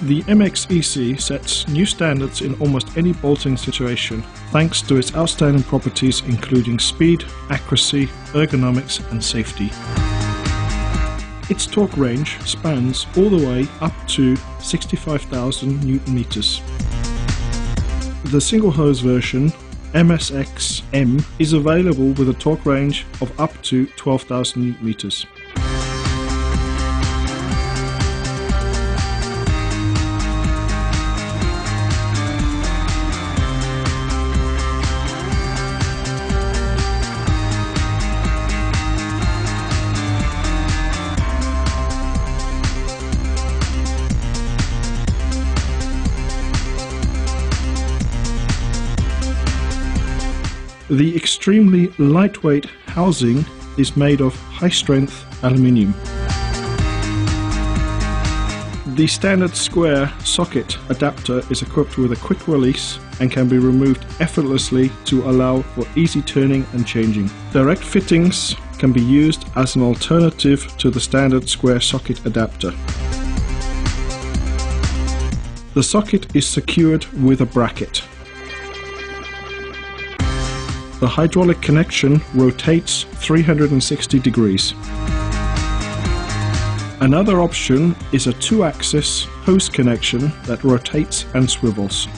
The MXEC sets new standards in almost any bolting situation, thanks to its outstanding properties including speed, accuracy, ergonomics and safety. Its torque range spans all the way up to 65,000 Newton meters. The single hose version, MSX-M, is available with a torque range of up to 12,000 Newton meters. The extremely lightweight housing is made of high-strength aluminium. The standard square socket adapter is equipped with a quick release and can be removed effortlessly to allow for easy turning and changing. Direct fittings can be used as an alternative to the standard square socket adapter. The socket is secured with a bracket. The hydraulic connection rotates 360 degrees. Another option is a 2-axis hose connection that rotates and swivels.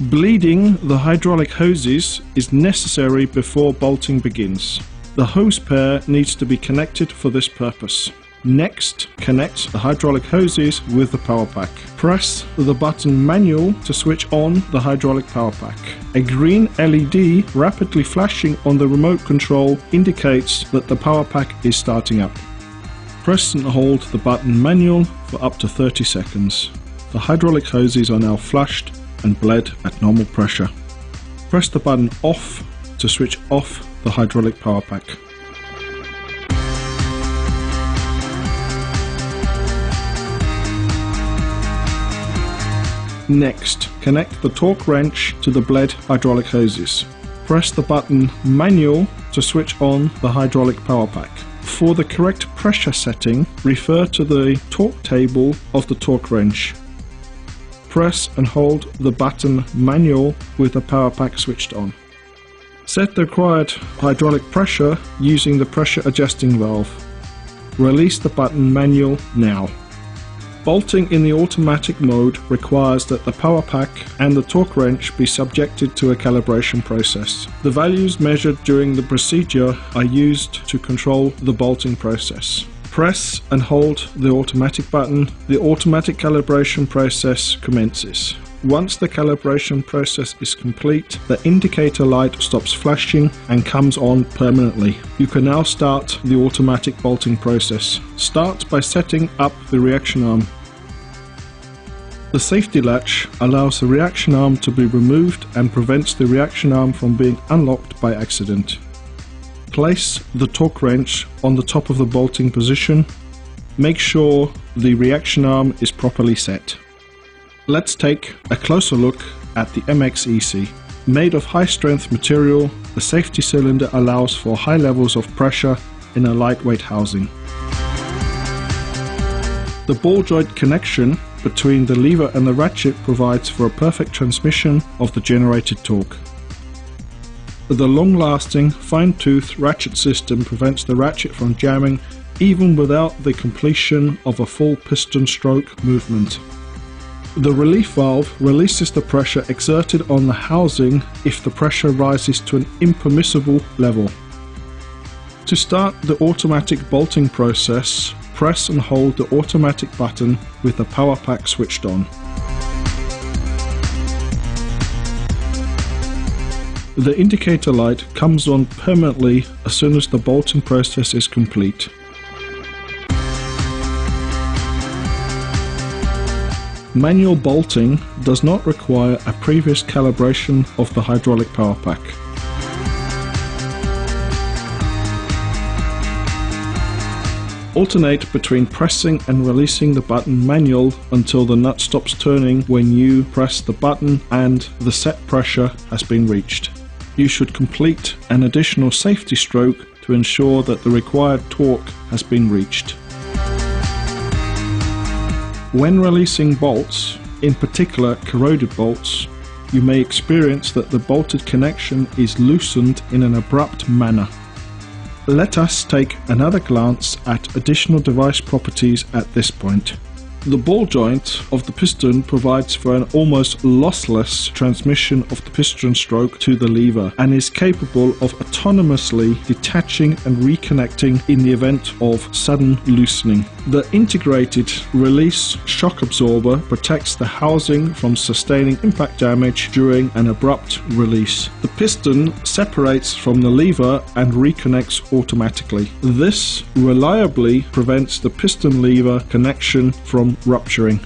Bleeding the hydraulic hoses is necessary before bolting begins. The hose pair needs to be connected for this purpose. Next, connect the hydraulic hoses with the power pack. Press the button manual to switch on the hydraulic power pack. A green LED rapidly flashing on the remote control indicates that the power pack is starting up. Press and hold the button manual for up to 30 seconds. The hydraulic hoses are now flushed and bled at normal pressure. Press the button off to switch off the hydraulic power pack. Next, connect the torque wrench to the bled hydraulic hoses. Press the button manual to switch on the hydraulic power pack. For the correct pressure setting, refer to the torque table of the torque wrench. Press and hold the button manual with the power pack switched on. Set the required hydraulic pressure using the pressure adjusting valve. Release the button manual now. Bolting in the automatic mode requires that the power pack and the torque wrench be subjected to a calibration process. The values measured during the procedure are used to control the bolting process. Press and hold the automatic button. The automatic calibration process commences. Once the calibration process is complete, the indicator light stops flashing and comes on permanently. You can now start the automatic bolting process. Start by setting up the reaction arm. The safety latch allows the reaction arm to be removed and prevents the reaction arm from being unlocked by accident. Place the torque wrench on the top of the bolting position. Make sure the reaction arm is properly set. Let's take a closer look at the MXEC. Made of high-strength material, the safety cylinder allows for high levels of pressure in a lightweight housing. The ball joint connection between the lever and the ratchet provides for a perfect transmission of the generated torque. The long-lasting, fine-tooth ratchet system prevents the ratchet from jamming even without the completion of a full piston stroke movement. The relief valve releases the pressure exerted on the housing if the pressure rises to an impermissible level. To start the automatic bolting process, press and hold the automatic button with the power pack switched on. The indicator light comes on permanently as soon as the bolting process is complete. Manual bolting does not require a previous calibration of the hydraulic power pack. Alternate between pressing and releasing the button manual until the nut stops turning when you press the button and the set pressure has been reached. You should complete an additional safety stroke to ensure that the required torque has been reached. When releasing bolts, in particular corroded bolts, you may experience that the bolted connection is loosened in an abrupt manner. Let us take another glance at additional device properties at this point. The ball joint of the piston provides for an almost lossless transmission of the piston stroke to the lever and is capable of autonomously detaching and reconnecting in the event of sudden loosening. The integrated release shock absorber protects the housing from sustaining impact damage during an abrupt release. The piston separates from the lever and reconnects automatically. This reliably prevents the piston lever connection from rupturing.